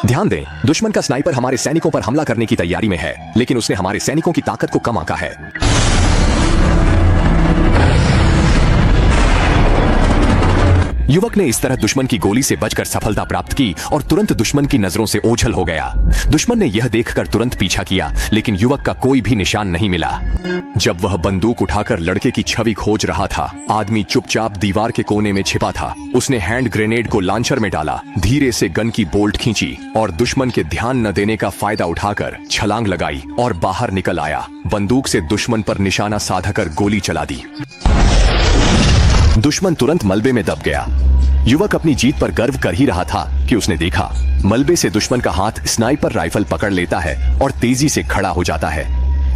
ध्यान दें, दुश्मन का स्नाइपर हमारे सैनिकों पर हमला करने की तैयारी में है, लेकिन उसने हमारे सैनिकों की ताकत को कम आंका है। युवक ने इस तरह दुश्मन की गोली से बचकर सफलता प्राप्त की और तुरंत दुश्मन की नजरों से ओझल हो गया। दुश्मन ने यह देखकर तुरंत पीछा किया, लेकिन युवक का कोई भी निशान नहीं मिला। जब वह बंदूक उठाकर लड़के की छवि खोज रहा था, आदमी चुपचाप दीवार के कोने में छिपा था। उसने हैंड ग्रेनेड को लॉन्चर में डाला, धीरे से गन की बोल्ट खींची और दुश्मन के ध्यान न देने का फायदा उठाकर छलांग लगाई और बाहर निकल आया। बंदूक से दुश्मन पर निशाना साधकर गोली चला दी। दुश्मन तुरंत मलबे में दब गया। युवक अपनी जीत पर गर्व कर ही रहा था कि उसने देखा मलबे से दुश्मन का हाथ स्नाइपर राइफल पकड़ लेता है और तेजी से खड़ा हो जाता है।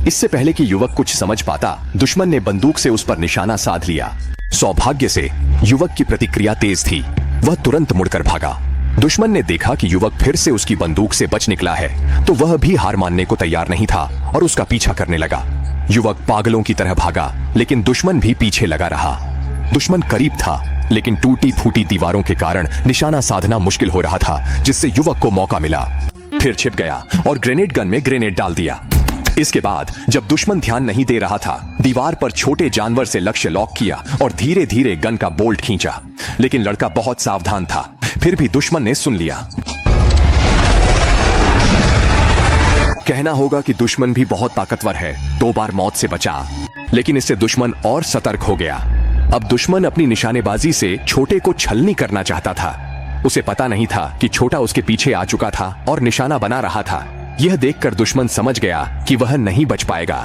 इससे पहले कि युवक कुछ समझ पाता, दुश्मन ने बंदूक से उस पर निशाना साध लिया। सौभाग्य से युवक की प्रतिक्रिया तेज थी, वह तुरंत मुड़कर भागा। दुश्मन ने देखा कि युवक फिर से उसकी बंदूक से बच निकला है, तो वह भी हार मानने को तैयार नहीं था और उसका पीछा करने लगा। युवक पागलों की तरह भागा, लेकिन दुश्मन भी पीछे लगा रहा। दुश्मन करीब था, लेकिन टूटी फूटी दीवारों के कारण निशाना साधना मुश्किल हो रहा था, जिससे युवक को मौका मिला। फिर छिप गया और ग्रेनेड गन में ग्रेनेड डाल दिया। इसके बाद जब दुश्मन ध्यान नहीं दे रहा था, दीवार पर छोटे जानवर से लक्ष्य लॉक किया और धीरे धीरे गन का बोल्ट खींचा। लेकिन लड़का बहुत सावधान था, फिर भी दुश्मन ने सुन लिया। कहना होगा कि दुश्मन भी बहुत ताकतवर है, 2 बार मौत से बचा। लेकिन इससे दुश्मन और सतर्क हो गया। अब दुश्मन अपनी निशानेबाजी से छोटे को छलनी करना चाहता था। उसे पता नहीं था कि छोटा उसके पीछे आ चुका था और निशाना बना रहा था। यह देखकर दुश्मन समझ गया कि वह नहीं बच पाएगा।